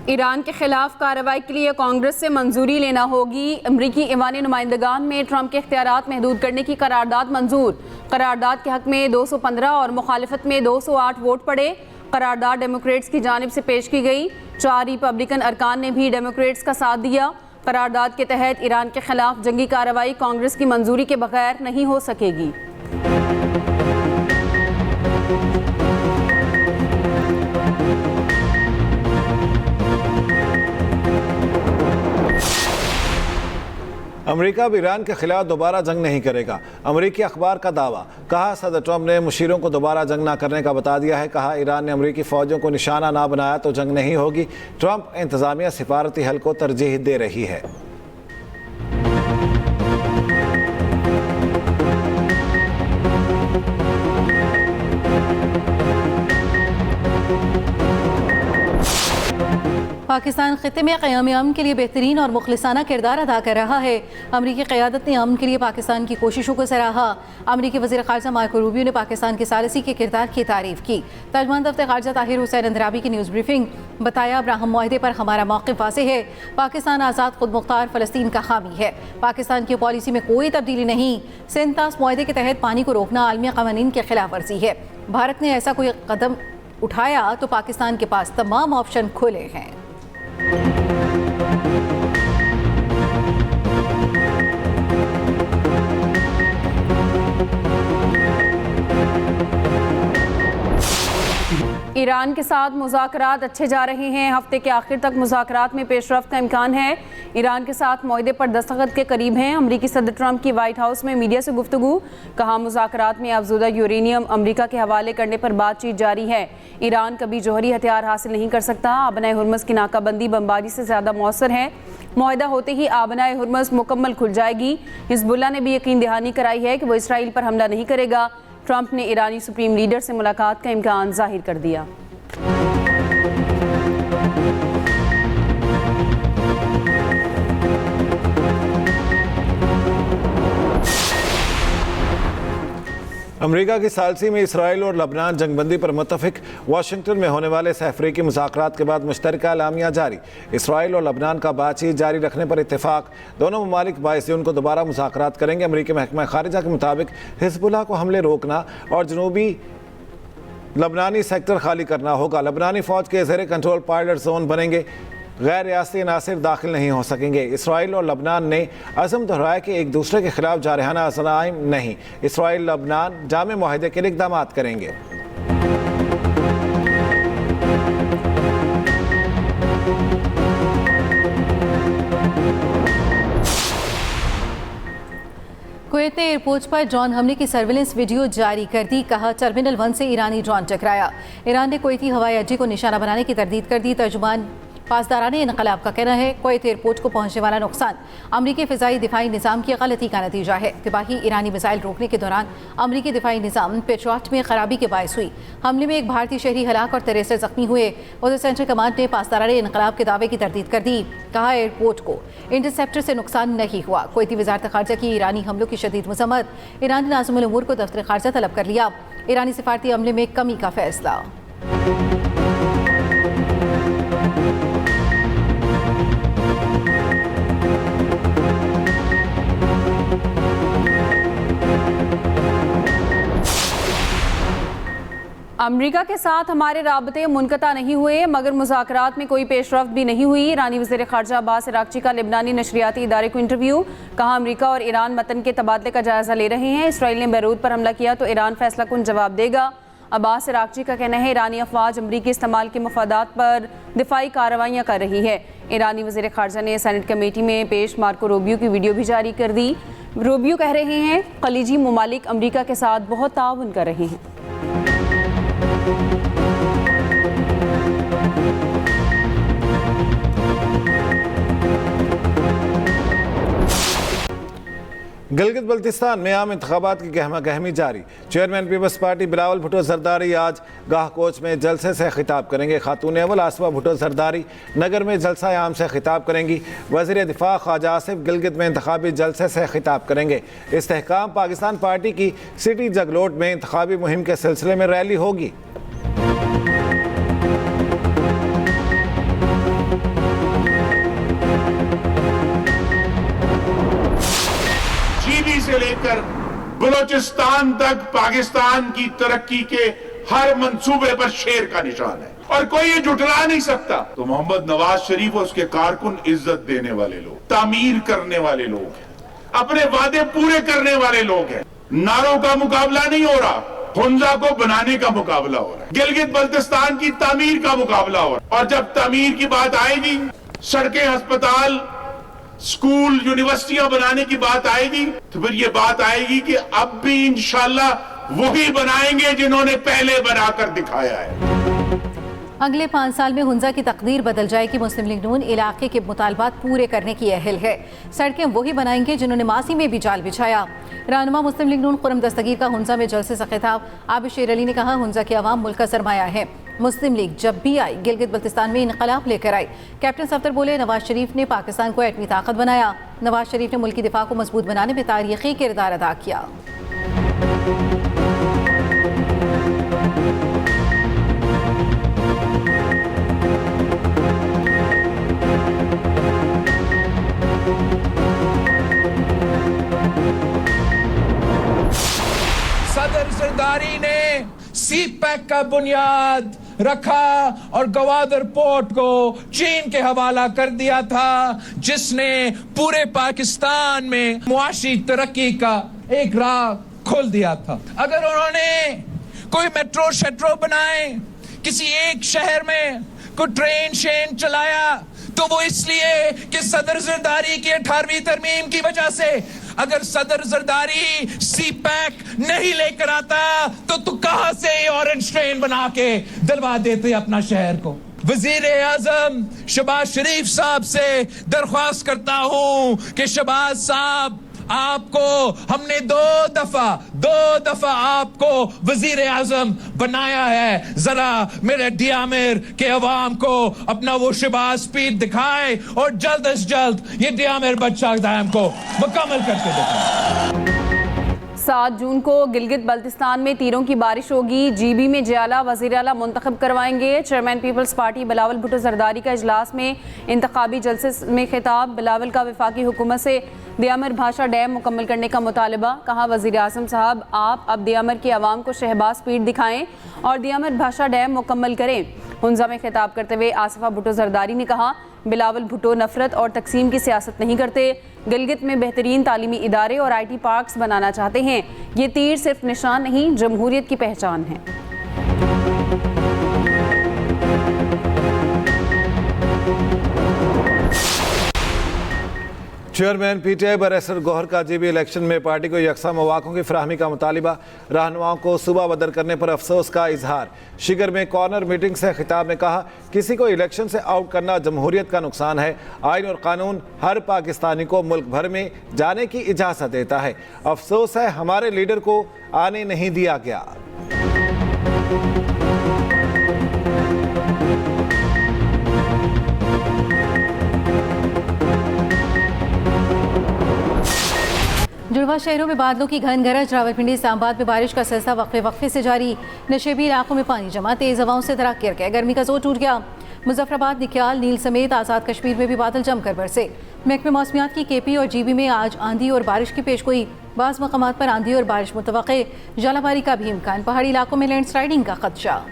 Iran के खिलाफ कार्रवाई के लिए कांग्रेस से मंजूरी लेना होगी। अमरीकी ईवानी नुमाइंदगान में ट्रंप के इख्तियारात महदूद करने की करारदाद मंजूर। करारदाद के हक में 215 और मुखालिफत में 208 वोट पड़े। करारदाद डेमोक्रेट्स की जानिब से पेश की गई। 4 रिपब्लिकन अरकान ने भी डेमोक्रेट्स का साथ दिया। करारदाद के तहत ईरान के खिलाफ जंगी कार्रवाई कांग्रेस की मंजूरी के बगैर नहीं हो सकेगी। अमेरिका अब ईरान के खिलाफ दोबारा जंग नहीं करेगा। अमेरिकी अखबार का दावा। कहा, सदर ट्रंप ने मुशीरों को दोबारा जंग ना करने का बता दिया है। कहा, ईरान ने अमेरिकी फौजों को निशाना ना बनाया तो जंग नहीं होगी। ट्रंप इंतजामिया सिफारती हल को तरजीह दे रही है। पाकिस्तान खित्ते में क़याम अमन के लिए बेहतरीन और मुखलिसाना किरदार अदा कर रहा है। अमरीकी क़यादत ने अमन के लिए पाकिस्तान की कोशिशों को सराहा। अमरीकी वज़ीर ख़ारजा मार्को रूबियो ने पाकिस्तान के सालिसी के किरदार की तारीफ़ की। तर्जुमान दफ्तर ख़ारजा ताहिर हुसैन अंद्राबी की न्यूज़ ब्रीफिंग। बताया, अब्राहम मुआहदे पर हमारा मौक़िफ़ वाज़ेह है। पाकिस्तान आज़ाद खुद मुख्तार फ़लस्तीन का हामी है। पाकिस्तान की पॉलिसी में कोई तब्दीली नहीं। सेंतास मुआहदे के तहत पानी को रोकना आलमी क़वानीन की खिलाफ वर्जी है। भारत ने ऐसा कोई कदम उठाया तो पाकिस्तान के पास तमाम ऑप्शन खुले हैं। ईरान के साथ मुज़ाकरात अच्छे जा रहे हैं। हफ्ते के आखिर तक मुज़ाकरात में पेशरफ्त का इम्कान है। ईरान के साथ मुआहदे पर दस्तखत के करीब हैं। अमरीकी सदर ट्रंप की वाइट हाउस में मीडिया से गुफ्तगू। कहा, मुज़ाकरात में अफज़ूदा यूरेनियम अमरीका के हवाले करने पर बातचीत जारी है। ईरान कभी जौहरी हथियार हासिल नहीं कर सकता। आबनाए हुर्मुज़ की नाकाबंदी बमबारी से ज़्यादा मौसर है। मुआहदा होते ही आबनाए हुर्मुज़ मुकम्मल खुल जाएगी। हिज़्बुल्लाह ने भी यकीन दहानी कराई है कि वो इसराइल पर हमला नहीं करेगा। ट्रंप ने ईरानी सुप्रीम लीडर से मुलाकात का इम्कान जाहिर कर दिया। अमेरिका की सालसी में इसराइल और लबनान जंगबंदी पर मुत्तफिक। वाशिंगटन में होने वाले सहअफ्रीकी मुज़ाकरात के बाद मुश्तरका एलामिया जारी। इसराइल और लबनान का बातचीत जारी रखने पर इत्तेफाक। दोनों ममालिक 22 जून को दोबारा मुज़ाकरात करेंगे। अमेरिकी महकमा खारिजा के मुताबिक हिज़्बुल्लाह को हमले रोकना और जनूबी लबनानी सेक्टर खाली करना होगा। लबनानी फ़ौज के ज़ेर कंट्रोल पायलट जोन बनेंगे। गैर रियासती अनासिर दाखिल नहीं हो सकेंगे। इसराइल और लबनान ने अज़म दोहराया कि एक दूसरे के खिलाफ जारहाना अज़लाइम नहीं। इसराइल लबनान जामे मुआहदे के लिए इक़दाम करेंगे। कुवैत ने एयरपोर्ट पर ड्रोन हमले की सर्विलेंस वीडियो जारी कर दी। कहा, टर्मिनल 1 से ईरानी ड्रोन टकराया। ईरान ने कुवैती हवाई अड्डे को निशाना बनाने की तरदीद कर दी। तर्जुमान पासदाराने इनकलाब का कहना है, कुवैत एयरपोर्ट को पहुंचने वाला नुकसान अमरीकी फ़िज़ाई दिफाई निज़ाम की गलती का नतीजा है। तिबाही ईरानी मिसाइल रोकने के दौरान अमरीकी दिफाई निज़ाम पेट्रियट में खराबी के बायस हुई। हमले में एक भारतीय शहरी हलाक और 63 जख्मी हुए। उधर सेंट्रल कमांड ने पासदाराने इनकलाब के दावे की तरदीद कर दी। कहा, एयरपोर्ट को इंटरसेप्टर से नुकसान नहीं हुआ। कुवैती वज़ारत ख़ारजा की ईरानी हमलों की शदीद मज़म्मत। ईरान ने नाज़िमुल उमूर को दफ्तर ख़ारजा तलब कर लिया। ईरानी सिफारती अमले में कमी का फैसला। अमरीका के साथ हमारे राबते मुनक़ता नहीं हुए, मगर मुज़ाकरात में कोई पेशरफ्त भी नहीं हुई। ईरानी वज़ीर ख़ारजा अब्बास अराग़ची का लेबनानी नशरियाती इदारे को इंटरव्यू। कहा, अमरीका और ईरान मतन के तबादले का जायज़ा ले रहे हैं। इसराइल ने बैरूत पर हमला किया तो ईरान फैसला कुन जवाब देगा। अब्बास अराग़ची का कहना है, ईरानी अफवाज अमरीकी इस्तेमाल के मफादात पर दिफाई कार्रवाइयाँ कर रही है। ईरानी वज़ीर ख़ारजा ने सेनेट कमेटी में पेश मार्को रूबियो की वीडियो भी जारी कर दी। रूबियो कह रहे हैं, खलीजी ममालिक अमरीका के साथ बहुत ताउन कर रहे हैं। गिलगित बल्तिस्तान में आम इंतखाबात की गहमा गहमी जारी। चेयरमैन पीपल्स पार्टी बिलावल भुट्टो जरदारी आज गाह कोच में जलसे से खिताब करेंगे। खातून अव्वल आसफा भुट्टो जरदारी नगर में जलसा आम से खिताब करेंगी। वज़ीर दिफा ख्वाजा आसिफ गिलगित में इंतखाबी जलसे से खिताब करेंगे। इस्तेहकाम पाकिस्तान पार्टी की सिटी जगलोट में इंतखाबी मुहिम के सिलसिले में रैली होगी। से लेकर बलोचिस्तान तक पाकिस्तान की तरक्की के हर मंसूबे पर शेर का निशान है और कोई ये जुटला नहीं सकता। तो मोहम्मद नवाज शरीफ और उसके कारकुन इज्जत देने वाले लोग, तामीर करने वाले लोग हैं, अपने वादे पूरे करने वाले लोग हैं। नारों का मुकाबला नहीं हो रहा, हुंजा को बनाने का मुकाबला हो रहा है, गिलगित बल्तिस्तान की तामीर का मुकाबला हो रहा है। और जब तामीर की बात आएगी, सड़कें, अस्पताल, स्कूल, यूनिवर्सिटियां बनाने की बात आएगी, तो फिर ये बात आएगी कि अब भी इंशाल्लाह वही बनाएंगे जिन्होंने पहले बनाकर दिखाया है। अगले 5 साल में हुंजा की तकदीर बदल जाएगी। मुस्लिम लीग नून इलाके के मुतालबात पूरे करने की अहल है। सड़कें वही बनाएंगे जिन्होंने मासी में भी जाल बिछाया। रहनुमा मुस्लिम लीग नून खुर्रम दस्तगीर का हुंजा में जलसे से खिताब। आबिद शेर अली ने कहा, हुंजा के अवाम मुल्क का सरमाया है। मुस्लिम लीग जब भी आई गिलगित बल्तिस्तान में इनकलाब लेकर आई। कैप्टन सफदर बोले, नवाज शरीफ ने पाकिस्तान को एटमी ताकत बनाया। नवाज शरीफ ने मुल्की दिफा को मजबूत बनाने में तारीखी किरदार अदा किया। सदर जरदारी ने सी पैक का बुनियाद रखा और गवादर पोर्ट को चीन के हवाला कर दिया था, जिसने पूरे पाकिस्तान में मुआशी तरक्की का एक राह खोल दिया था। अगर उन्होंने कोई मेट्रो शेट्रो बनाए, किसी एक शहर में कोई ट्रेन शेन चलाया, तो वो इसलिए कि सदर जरदारी की 18वीं तरमीम की वजह से। अगर सदर जरदारी सी पैक नहीं लेकर आता तो कहां से ऑरेंज ट्रेन बना के दिलवा देते अपना शहर को। वजीर आजम शहबाज शरीफ साहब से दरख्वास्त करता हूं कि शहबाज साहब, आपको हमने दो दफा आपको वजीर आजम बनाया है। जरा मेरे डियामिर के अवाम को अपना वो शहबाज स्पीड दिखाए और जल्द अज जल्द ये डियामिर बच्चा डैम को मुकम्मल करके दिखाए। 7 जून को गिलगित बल्तिस्तान में तीरों की बारिश होगी। जीबी में जियाला वज़ीर आला मुंतखब करवाएंगे। चेयरमैन पीपल्स पार्टी बिलावल भुट्टो जरदारी का इजलास में इंतखाबी जलसे में खिताब। बिलावल का वफाकी हुकूमत से दियामर भाषा डैम मुकम्मल करने का मुतालबा। कहा, वज़ीर आज़म साहब, आप अब दियामर के अवाम को शहबाज स्पीड दिखाएं और दियामर भाषा डैम मुकम्मल करें। हुंजा में खिताब करते हुए आसिफा भुट्टो जरदारी ने कहा, बिलावल भुट्टो नफरत और तकसीम की सियासत नहीं करते। गिलगित में बेहतरीन तालीमी इदारे और IT पार्क्स बनाना चाहते हैं। ये तीर सिर्फ निशान नहीं, जमहूरियत की पहचान है। चेयरमैन PTI बैरिस्टर गौहर का GB इलेक्शन में पार्टी को यकसा मौक़ों की फराहमी का मुतालिबा। रहनुमाओं को सूबा बदर करने पर अफसोस का इजहार। शिगर में कॉर्नर मीटिंग से खिताब में कहा, किसी को इलेक्शन से आउट करना जमहूरियत का नुकसान है। आइन और कानून हर पाकिस्तानी को मुल्क भर में जाने की इजाज़त देता है। अफसोस है हमारे लीडर को आने नहीं दिया गया। जुड़वा शहरों में बादलों की घन गरज। रावलपिंडी इस्लामाबाद में बारिश का सिलसिला वक्फे से जारी। नशेबी इलाकों में पानी जमा, तेज हवाओं से दरार गिर गए, गर्मी का जोर टूट गया। मुजफ्फराबाद, निक्याल, नील समेत आज़ाद कश्मीर में भी बादल जमकर बरसे। महकमे मौसमियात की KP और GB में आज आंधी और बारिश की पेशगोई। बाज़ मकामात पर आंधी और बारिश मुतवक्के, जलाबारी का भी इम्कान। पहाड़ी इलाकों में लैंडस्लाइडिंग का खदशा।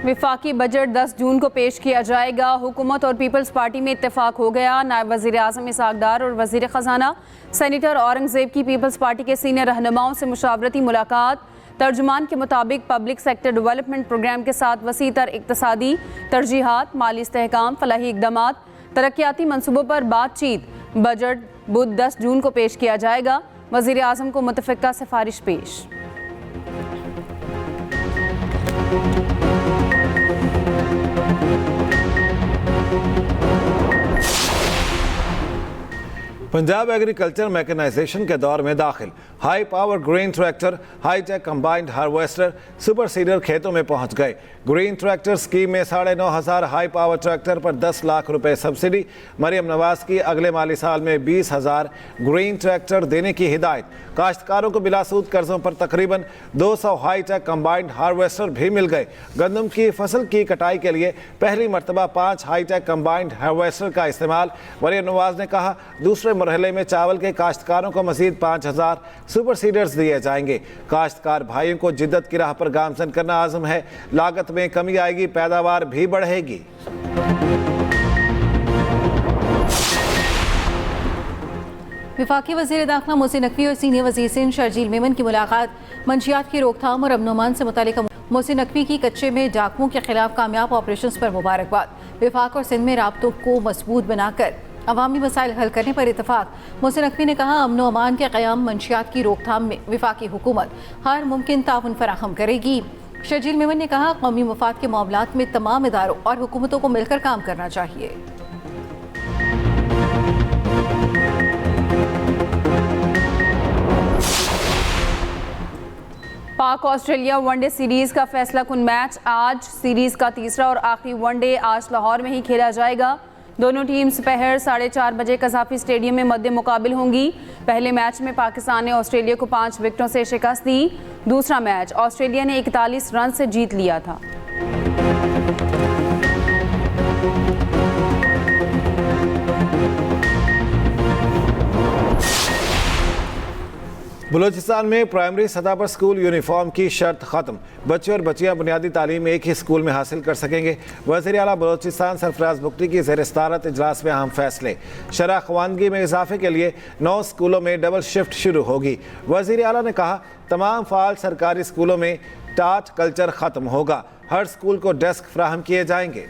विफाकी बजट 10 जून को पेश किया जाएगा। हुकूमत और पीपल्स पार्टी में इत्तेफाक हो गया। नायब वज़ीर आज़म इसहाक डार और वज़ीर ख़जाना सेनेटर औरंगज़ेब की पीपल्स पार्टी के सीनियर रहनुमाओं से मुशावरती मुलाकात। तर्जुमान के मुताबिक पब्लिक सेक्टर डेवलपमेंट प्रोग्राम के साथ वसी तर इक़्तिसादी तरजीहात, माली इस्तेहकाम, फलाही इक़दामात, तरक्याती मनसूबों पर बातचीत। बजट बुध 10 जून को पेश किया जाएगा। वज़ीर आज़म को मुतफ़िक़ा सिफारिश पेश। पंजाब एग्रीकल्चर मैकेनाइजेशन के दौर में दाखिल। High power green tractor, high tech combined harvester, super seeder खेतों में पहुंच गए। ग्रीन ट्रैक्टर स्कीम में 9,500 हाई पावर ट्रैक्टर पर 10 लाख रुपए सब्सिडी। मरियम नवाज की अगले माली साल में 20,000 ग्रीन ट्रैक्टर देने की हिदायत। काश्तकारों को बिलासूद कर्जों पर तकरीबन 200 हाईटेक कंबाइंड हार्वेस्टर भी मिल गए। गंदम की फसल की कटाई के लिए पहली मरतबा 5 हाईटेक कंबाइंड हार्वेस्टर का इस्तेमाल। मरियम नवाज ने कहा, दूसरे मरहले में चावल के काश्तकारों को मजीद 5,000 सुपर सीडर्स दिए जाएंगे। काश्तकार भाइयों को जिद्दत की राह पर गामजन करना आज़म है। लागत में कमी आएगी, पैदावार भी बढ़ेगी। वफाकी वज़ीर दाखिला मोहसिन नकवी और सीनियर वज़ीर सिंध शर्जील मेमन की मुलाकात। मंशियात की रोकथाम और अमन-ओ-अमान से मुतालिक मोहसिन नकवी की कच्चे में डाकुओं के खिलाफ कामयाब ऑपरेशन पर मुबारकबाद। वफाक और सिंध में राब्तों को मजबूत बनाकर अवामी मसाइल हल करने पर इतफाक। मोहसिन नकवी ने कहा, अमन व अमान के क़याम मंशियात की रोकथाम में वफाकी हुकूमत हर मुमकिन ताउन फराहम करेगी। शर्जील मेमन ने कहा, कौमी मफाद के मामलात में तमाम इदारों और हुकूमतों को मिलकर काम करना चाहिए। पाक ऑस्ट्रेलिया वनडे सीरीज का फैसला कुन मैच आज। सीरीज का तीसरा और आखिरी वनडे आज लाहौर में ही खेला जाएगा। दोनों टीम्स दोपहर 4:30 बजे कज़ाफी स्टेडियम में मद्दे मुकाबिल होंगी। पहले मैच में पाकिस्तान ने ऑस्ट्रेलिया को 5 विकेटों से शिकस्त दी। दूसरा मैच ऑस्ट्रेलिया ने 41 रन से जीत लिया था। बलूचिस्तान में प्राइमरी सतह पर स्कूल यूनिफॉर्म की शर्त खत्म। बच्चे और बच्चियां बुनियादी तालीम एक ही स्कूल में हासिल कर सकेंगे। वज़ीर आला बलूचिस्तान सरफराज बुख्ती की ज़ेर सदारत इजलास में अहम फैसले। शरह ख़वानगी में इजाफे के लिए 9 स्कूलों में डबल शिफ्ट शुरू होगी। वज़ीर आला ने कहा, तमाम फ़ाल सरकारी स्कूलों में टाट कल्चर ख़त्म होगा। हर स्कूल को डेस्क फ्राहम किए जाएंगे।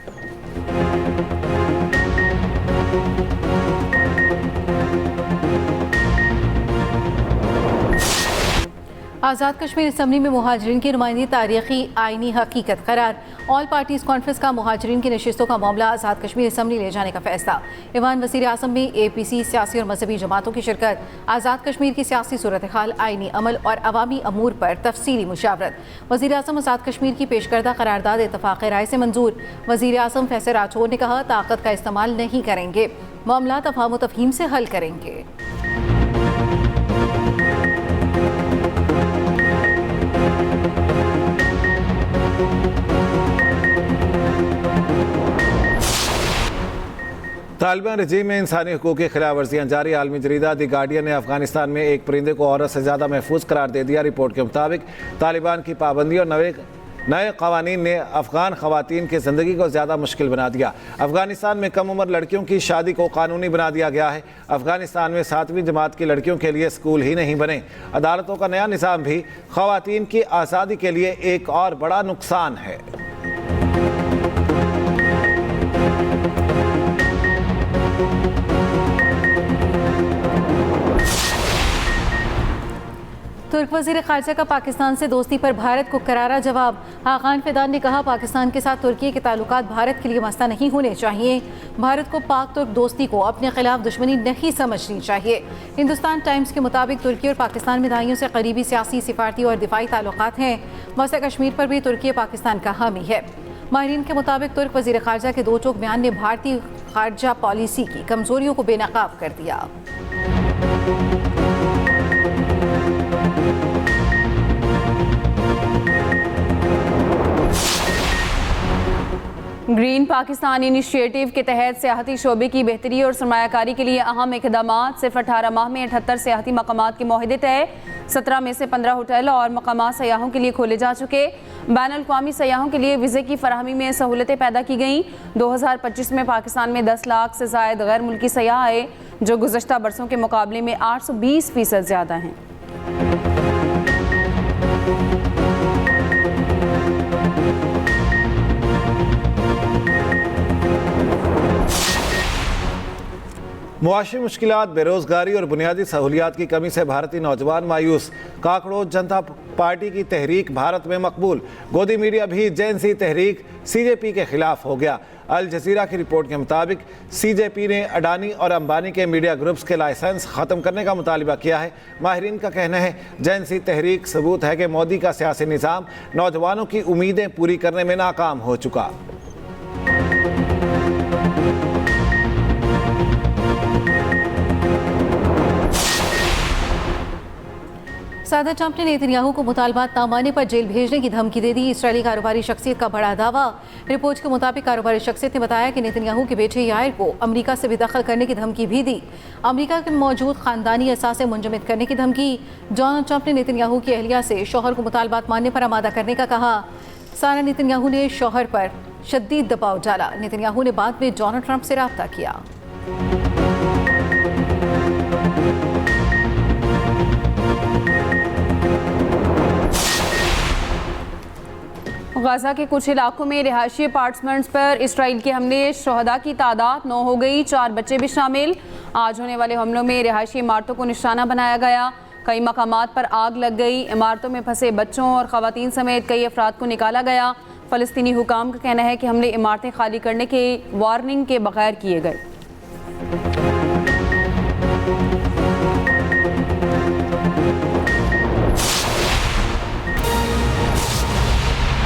आज़ाद कश्मीर असम्बली में मुहाजिरीन की नुमाइंदगी तारीखी आइनी हकीकत करार। ऑल पार्टीज़ कॉन्फ्रेंस का मुहाजिरीन की नशिस्तों का मामला आज़ाद कश्मीर असम्बली ले जाने का फैसला। ईवान वज़ीर आज़म में APC सियासी और मजहबी जमातों की शिरकत। आज़ाद कश्मीर की सियासी सूरत हाल, आइनी अमल और अवामी अमूर पर तफसीली मुशावरत। वज़ीर आज़म आज़ाद कश्मीर की पेश करदा करारदाद इत्तफाक़ राय से मंजूर। वज़ीर आज़म फैसल राठौर ने कहा, ताकत का इस्तेमाल नहीं करेंगे, मामला तफाहम व तफहीम से हल करेंगे। तालिबान रजीम में इंसानी हकूक़ की खिलाफ वर्जियाँ जारी। आलमी जरीदा दी गार्डियन ने अफगानिस्तान में एक परिंदे को औरत से ज़्यादा महफूज करार दे दिया। रिपोर्ट के मुताबिक तालिबान की पाबंदी और नए कवानीन ने अफगान खवातीन की ज़िंदगी को ज़्यादा मुश्किल बना दिया। अफगानिस्तान में कम उम्र लड़कियों की शादी को कानूनी बना दिया गया है। अफगानिस्तान में 7वीं जमात की लड़कियों के लिए स्कूल ही नहीं बने। अदालतों का नया निज़ाम भी खवातीन की आज़ादी के लिए एक और बड़ा नुकसान है। तुर्क वज़ीर ख़ारजा का पाकिस्तान से दोस्ती पर भारत को करारा जवाब। हाकान फिदान ने कहा, पाकिस्तान के साथ तुर्की के ताल्लुकात भारत के लिए मसला नहीं होने चाहिए। भारत को पाक तुर्क दोस्ती को अपने खिलाफ दुश्मनी नहीं समझनी चाहिए। हिंदुस्तान टाइम्स के मुताबिक तुर्की और पाकिस्तान में दहाइयों से करीबी सियासी, सिफारती और दिफाई ताल्लुकात हैं। मसला कश्मीर पर भी तुर्की पाकिस्तान का हामी है। माहिरीन के मुताबिक तुर्क वज़ीर ख़ारजा के 2 टोक बयान ने भारतीय ख़ारजा पॉलिसी की कमज़ोरियों को बेनकाब कर दिया। ग्रीन पाकिस्तान इनिशिएटिव के तहत सियाहती शोबे की बेहतरी और सरमायाकारी के लिए अहम इक़दामात। सिर्फ 18 माह में 78 सियाहती मकामात के मुआहदे तय। 17 में से 15 होटल और मकामात सयाहों के लिए खोले जा चुके। बैनुल-अक़वामी सयाहों के लिए वीज़े की फराहमी में सहूलतें पैदा की गईं। 2025 में पाकिस्तान में 10 लाख से ज़ायद गैर मुल्की सयाह आए, जो गुज़श्ता बरसों के मुकाबले में 820% ज़्यादा हैं। मुआशी मुश्किलात, बेरोजगारी और बुनियादी सहूलियात की कमी से भारतीय नौजवान मायूस। काकड़ों जनता पार्टी की तहरीक भारत में मकबूल। गोदी मीडिया भी जेएनसी तहरीक सीजेपी के खिलाफ हो गया। अल जजीरा की रिपोर्ट के मुताबिक सीजेपी ने अडानी और अंबानी के मीडिया ग्रुप्स के लाइसेंस ख़त्म करने का मुतालबा किया है। माहिरीन का कहना है जेएनसी तहरीक सबूत है कि मोदी का सियासी निज़ाम नौजवानों की उम्मीदें पूरी करने में नाकाम हो चुका। सदर ट्रंप ने नेतन्याहू को मुतालबात ना मानने पर जेल भेजने की धमकी दे दी। इसराइली कारोबारी शख्सियत का बड़ा दावा। रिपोर्ट के मुताबिक कारोबारी शख्सियत ने बताया कि नेतन्याहू के बेटे यायर को अमेरिका से बेदखल करने की धमकी भी दी। अमेरिका के मौजूद खानदानी असासे मुंजमद करने की धमकी। डोनाल्ड ट्रंप ने नेतन्याहू की अहलिया से शौहर को मुतालबात मानने पर आमादा करने का कहा। सारा नेतन्याहू ने शौहर पर शदीद दबाव डाला। नेतन्याहू ने बाद में डोनाल्ड ट्रंप से रब्ता किया। गाजा के कुछ इलाकों में रिहायशी अपार्टमेंट्स पर इसराइल के हमले, शहदा की तादाद 9 हो गई, 4 बच्चे भी शामिल। आज होने वाले हमलों में रिहायशी इमारतों को निशाना बनाया गया। कई मकामात पर आग लग गई। इमारतों में फंसे बच्चों और खवातीन समेत कई अफराद को निकाला गया। फ़लस्तीनी हुकाम का कहना है कि हमले इमारतें खाली करने के वार्निंग के बगैर किए गए।